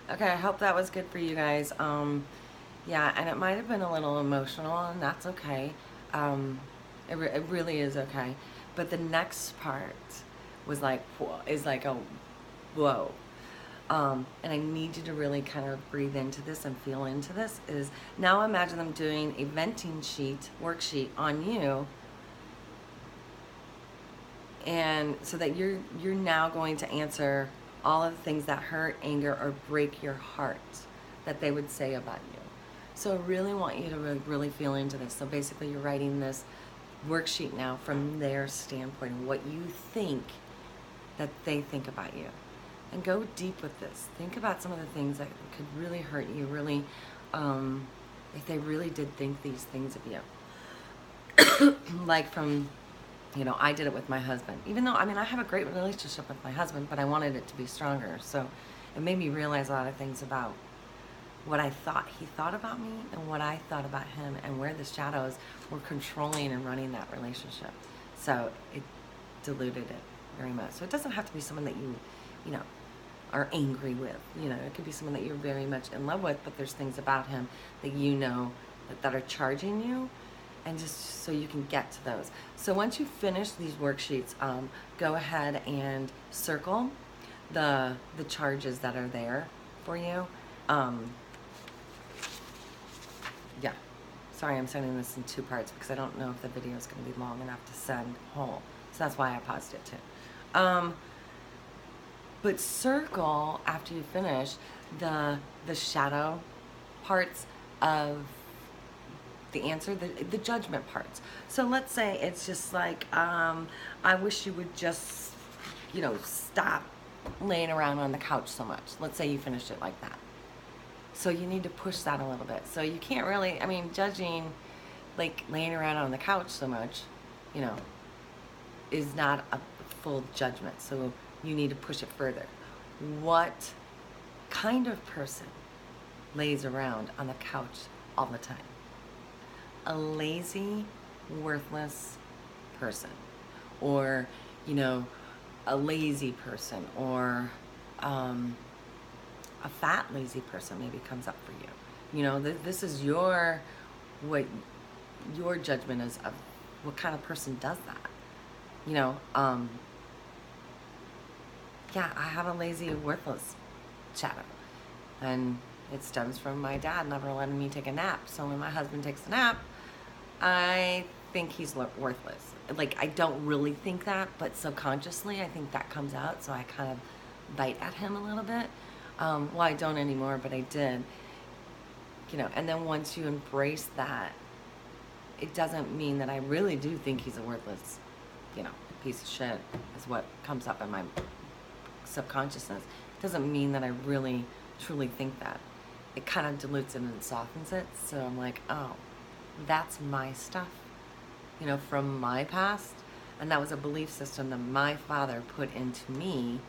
Okay, I hope that was good for you guys. Yeah, and it might have been a little emotional, and that's okay. Um, it really is okay. But the next part was like, is like a whoa. And I need you to really kind of breathe into this and feel into this. Is now imagine them doing a venting sheet, worksheet on you, and so that you're now going to answer all of the things that hurt, anger, or break your heart that they would say about you. So I really want you to really feel into this. So basically, you're writing this worksheet now from their standpoint of what you think that they think about you. And go deep with this. Think about some of the things that could really hurt you, really, if they really did think these things of you. Like from, I did it with my husband. Even though, I have a great relationship with my husband, but I wanted it to be stronger. So it made me realize a lot of things about what I thought he thought about me and what I thought about him, and where the shadows were controlling and running that relationship. So it diluted it very much. So it doesn't have to be someone that you know, are angry with. It could be someone that you're very much in love with, but there's things about him that that are charging you, and just so you can get to those. So once you finish these worksheets, go ahead and circle the charges that are there for you. Yeah. Sorry, I'm sending this in two parts because I don't know if the video is going to be long enough to send whole. So that's why I paused it too. But circle after you finish the shadow parts of the answer, the judgment parts. So let's say it's just like, I wish you would just, stop laying around on the couch so much. Let's say you finished it like that. So you need to push that a little bit. So you can't really, judging like laying around on the couch so much, you know, is not a full judgment. So you need to push it further. What kind of person lays around on the couch all the time? A lazy, worthless person, or, a lazy person, or a fat, lazy person maybe comes up for you. This is what your judgment is of what kind of person does that. Yeah, I have a lazy, worthless shadow. And it stems from my dad never letting me take a nap. So when my husband takes a nap, I think he's worthless. Like, I don't really think that, but subconsciously I think that comes out. So I kind of bite at him a little bit. Well, I don't anymore, but I did. And then once you embrace that, it doesn't mean that I really do think he's a worthless, piece of shit, is what comes up in my subconsciousness. It doesn't mean that I really, truly think that. It kind of dilutes it and softens it. So I'm like, oh, that's my stuff, from my past. And that was a belief system that my father put into me,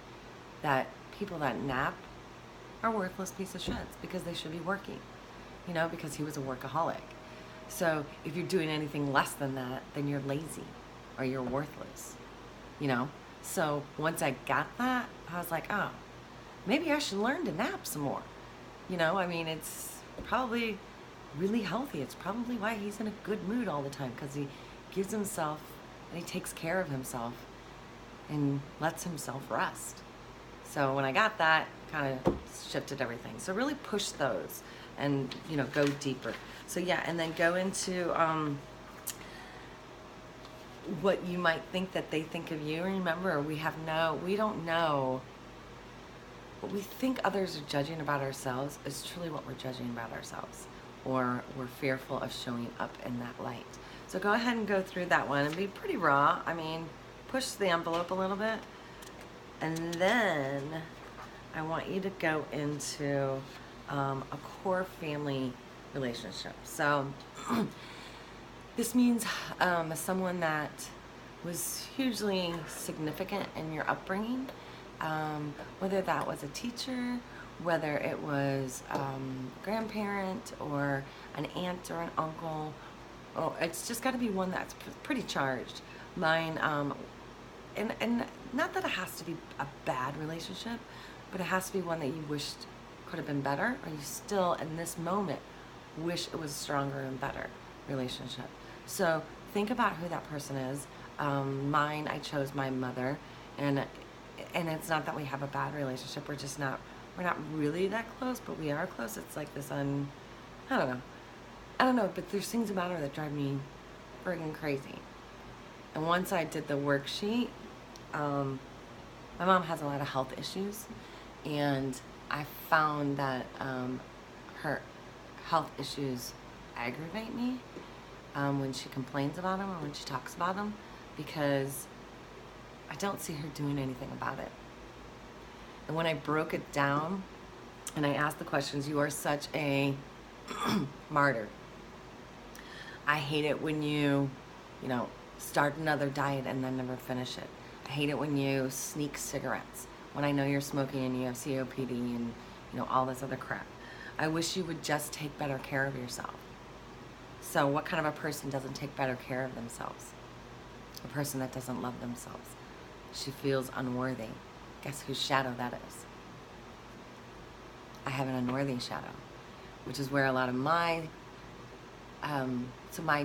that people that nap are worthless piece of shits because they should be working, because he was a workaholic. So if you're doing anything less than that, then you're lazy or you're worthless, So once I got that, I was like, oh, maybe I should learn to nap some more. It's probably really healthy. It's probably why he's in a good mood all the time, because he gives himself and he takes care of himself and lets himself rest. So when I got that, kind of shifted everything. So really push those and, go deeper. So yeah, and then go into what you might think that they think of you. Remember, we don't know. What we think others are judging about ourselves is truly what we're judging about ourselves, or we're fearful of showing up in that light. So go ahead and go through that one and be pretty raw. Push the envelope a little bit. And then I want you to go into a core family relationship. So this means someone that was hugely significant in your upbringing, whether that was a teacher, whether it was a grandparent or an aunt or an uncle. Oh, it's just got to be one that's pretty charged. Mine, and not that it has to be a bad relationship, but it has to be one that you wished could have been better, or you still, in this moment, wish it was a stronger and better relationship? So think about who that person is. Mine, I chose my mother, and it's not that we have a bad relationship. We're not really that close, but we are close. It's like this I don't know, but there's things about her that drive me friggin' crazy. And once I did the worksheet, my mom has a lot of health issues, and I found that her health issues aggravate me when she complains about them or when she talks about them, because I don't see her doing anything about it. And when I broke it down and I asked the questions, you are such a martyr. I hate it when you start another diet and then never finish it. I hate it when you sneak cigarettes when I know you're smoking and you have COPD and all this other crap. I wish you would just take better care of yourself. So what kind of a person doesn't take better care of themselves? A person that doesn't love themselves. She feels unworthy. Guess whose shadow that is? I have an unworthy shadow, which is where a lot of my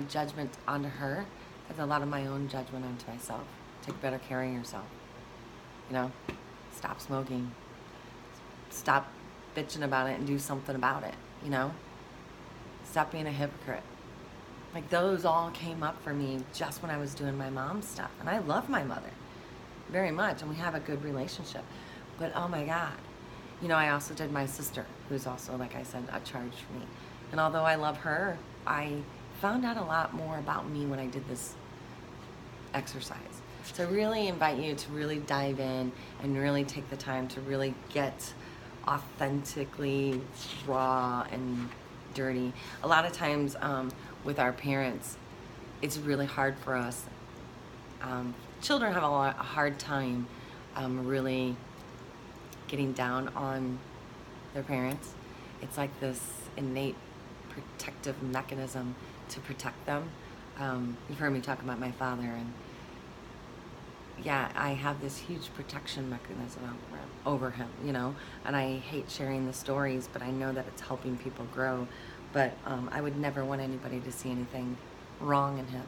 judgment onto her is a lot of my own judgment onto myself. Take better care of yourself. Stop smoking. Stop bitching about it and do something about it. Stop being a hypocrite. Like, those all came up for me just when I was doing my mom's stuff. And I love my mother very much, and we have a good relationship. But oh my God. I also did my sister, who's also, like I said, a charge for me. And although I love her, I found out a lot more about me when I did this exercise. So I really invite you to really dive in and really take the time to really get authentically raw and dirty. A lot of times with our parents, it's really hard for us. Children have a hard time really getting down on their parents. It's like this innate protective mechanism to protect them. You've heard me talk about my father, and yeah, I have this huge protection mechanism over him, and I hate sharing the stories, but I know that it's helping people grow. But I would never want anybody to see anything wrong in him.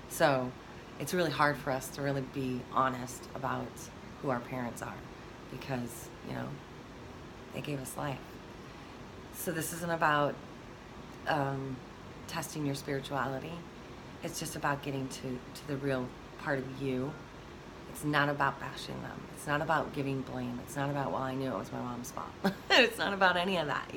So it's really hard for us to really be honest about who our parents are, because, they gave us life. So this isn't about testing your spirituality. It's just about getting to the real part of you. It's not about bashing them. It's not about giving blame. It's not about, well, I knew it was my mom's fault. It's not about any of that,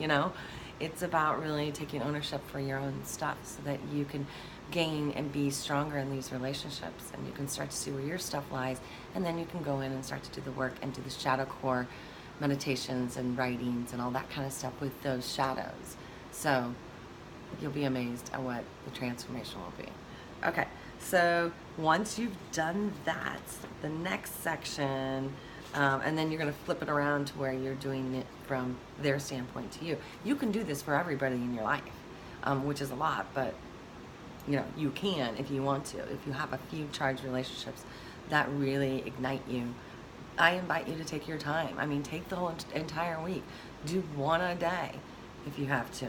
It's about really taking ownership for your own stuff so that you can gain and be stronger in these relationships, and you can start to see where your stuff lies, and then you can go in and start to do the work and do the shadow core meditations and writings and all that kind of stuff with those shadows. So you'll be amazed at what the transformation will be. Okay, so once you've done that, the next section, and then you're going to flip it around to where you're doing it from their standpoint to you. You can do this for everybody in your life, which is a lot, but you can if you want to. If you have a few charged relationships that really ignite you, I invite you to take your time. I mean, take the whole entire week. Do one a day if you have to,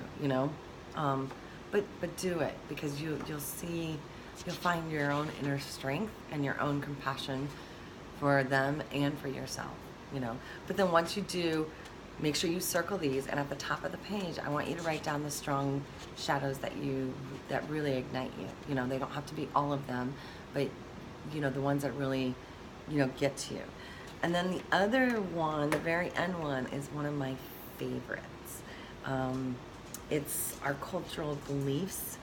but do it, because you'll find your own inner strength and your own compassion for them and for yourself, But then once you do, make sure you circle these, and at the top of the page, I want you to write down the strong shadows that really ignite you. They don't have to be all of them, but the ones that really, get to you. And then the other one, the very end one, is one of my favorites. It's our cultural beliefs,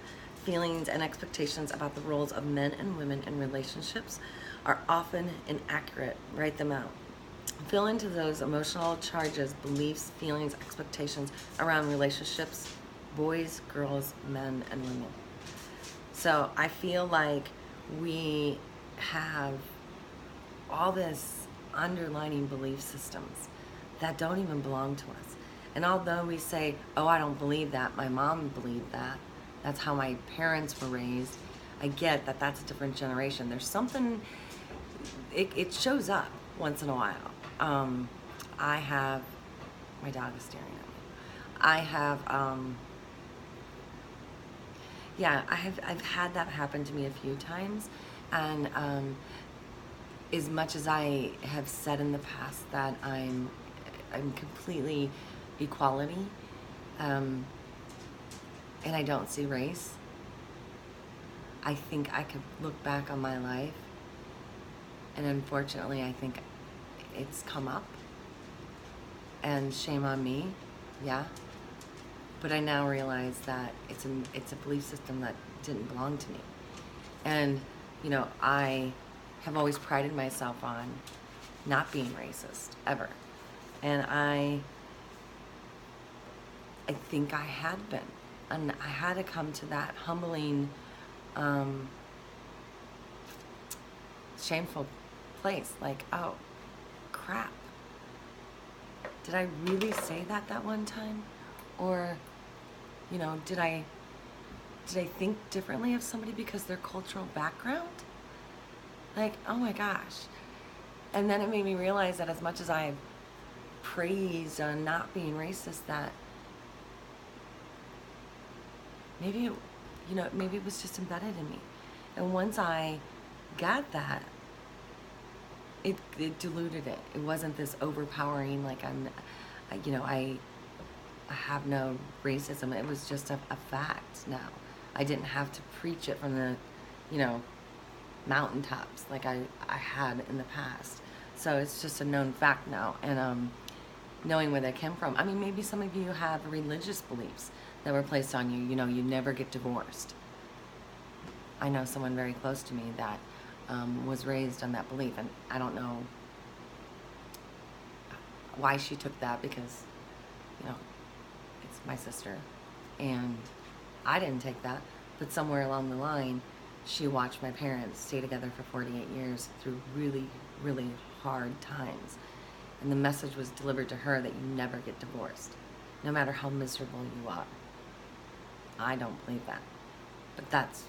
feelings, and expectations about the roles of men and women in relationships are often inaccurate. Write them out. Fill into those emotional charges, beliefs, feelings, expectations around relationships, boys, girls, men, and women. So I feel like we have all this underlining belief systems that don't even belong to us. And although we say, oh, I don't believe that, my mom believed that, that's how my parents were raised, I get that that's a different generation. There's something, it shows up once in a while. I have My dog is staring at me. I have, yeah, I've had that happen to me a few times, and as much as I have said in the past that I'm completely equality, and I don't see race, I think I could look back on my life, and unfortunately, I think it's come up, and shame on me, yeah. But I now realize that it's a belief system that didn't belong to me, and you know, I have always prided myself on not being racist ever, and I think I had been, and I had to come to that humbling, shameful place, like, oh crap, did I really say that one time? Or, you know, did I think differently of somebody because their cultural background? Like, oh my gosh. And then it made me realize that as much as I praised on not being racist, that maybe, you know, maybe it was just embedded in me. And once I got that, it diluted it. It wasn't this overpowering, like I have no racism. It was just a fact now. I didn't have to preach it from the, you know, mountaintops like I had in the past. So it's just a known fact now. And knowing where they came from. I mean, maybe some of you have religious beliefs that were placed on you. You know, you never get divorced. I know someone very close to me that was raised on that belief, and I don't know why she took that, because, you know, it's my sister, and I didn't take that, but somewhere along the line, she watched my parents stay together for 48 years through really, really hard times, and the message was delivered to her that you never get divorced, no matter how miserable you are. I don't believe that, but that's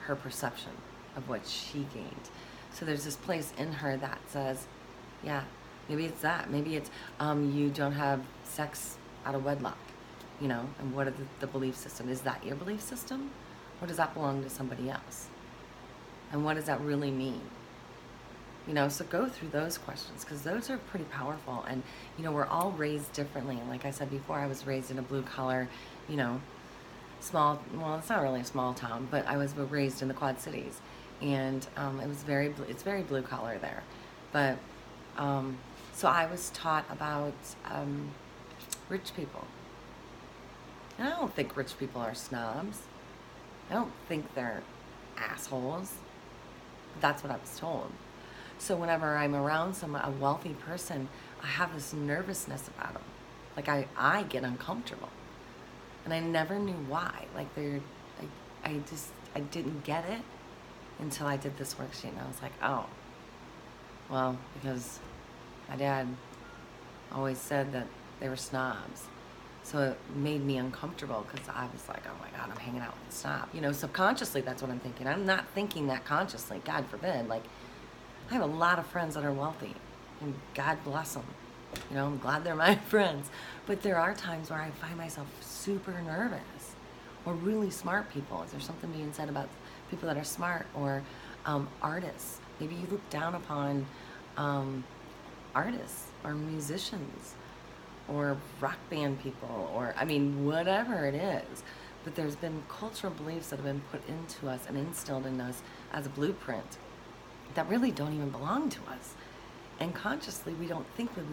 her perception of what she gained. So there's this place in her that says, yeah, maybe it's that. Maybe it's you don't have sex out of wedlock, you know, and what are the belief system? Is that your belief system? Or does that belong to somebody else? And what does that really mean? You know, so go through those questions, because those are pretty powerful. And, you know, we're all raised differently. And like I said before, I was raised in a blue collar, you know, small, well, it's not really a small town, but I was raised in the Quad Cities. And it's very blue collar there. But, so I was taught about rich people. And I don't think rich people are snobs. I don't think they're assholes. That's what I was told. So whenever I'm around a wealthy person, I have this nervousness about them. Like I get uncomfortable. And I never knew why. Like I didn't get it until I did this worksheet, and I was like, oh, well, because my dad always said that they were snobs. So it made me uncomfortable, because I was like, oh my God, I'm hanging out with a snob. You know, subconsciously, that's what I'm thinking. I'm not thinking that consciously, God forbid. Like, I have a lot of friends that are wealthy, and God bless them. You know, I'm glad they're my friends. But there are times where I find myself super nervous, or really smart people. Is there something being said about people that are smart, or artists? Maybe you look down upon artists or musicians or rock band people, or I mean, whatever it is. But there's been cultural beliefs that have been put into us and instilled in us as a blueprint that really don't even belong to us. And consciously, we don't think that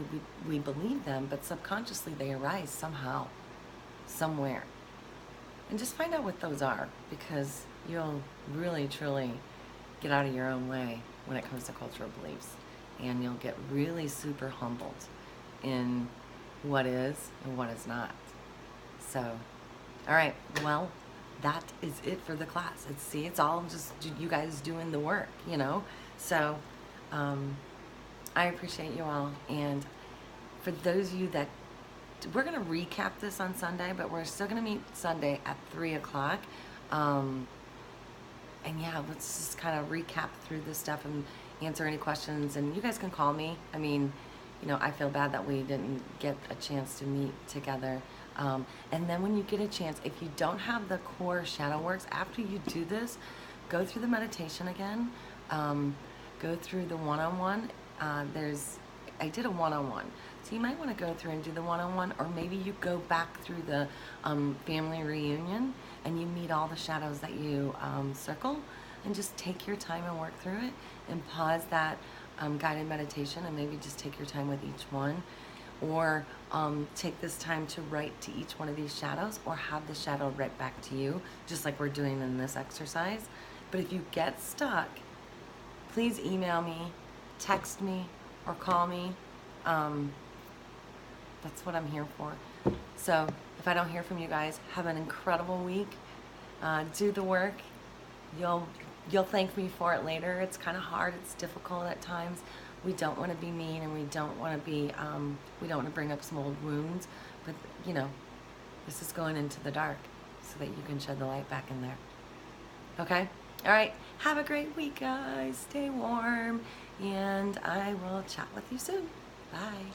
we believe them, but subconsciously they arise somehow, somewhere. And just find out what those are, because you'll really, truly get out of your own way when it comes to cultural beliefs. And you'll get really super humbled in what is and what is not. So, all right, well, that is it for the class. It's all just you guys doing the work, you know? So, I appreciate you all. And for those of you that, we're going to recap this on Sunday, but we're still going to meet Sunday at 3 o'clock. And yeah, let's just kind of recap through this stuff and answer any questions. And you guys can call me. I mean, you know, I feel bad that we didn't get a chance to meet together. And then when you get a chance, if you don't have the core shadow works, after you do this, go through the meditation again. Go through the one-on-one. I did a one-on-one. So you might want to go through and do the one-on-one, or maybe you go back through the family reunion and you meet all the shadows that you circle, and just take your time and work through it, and pause that guided meditation and maybe just take your time with each one, or take this time to write to each one of these shadows, or have the shadow write back to you, just like we're doing in this exercise. But if you get stuck, please email me, text me, or call me. That's what I'm here for. So if I don't hear from you guys, have an incredible week. Do the work. You'll thank me for it later. It's kind of hard. It's difficult at times. We don't want to be mean, and we don't want to be. We don't want to bring up some old wounds. But you know, this is going into the dark, so that you can shed the light back in there. Okay. All right. Have a great week, guys. Stay warm, and I will chat with you soon. Bye.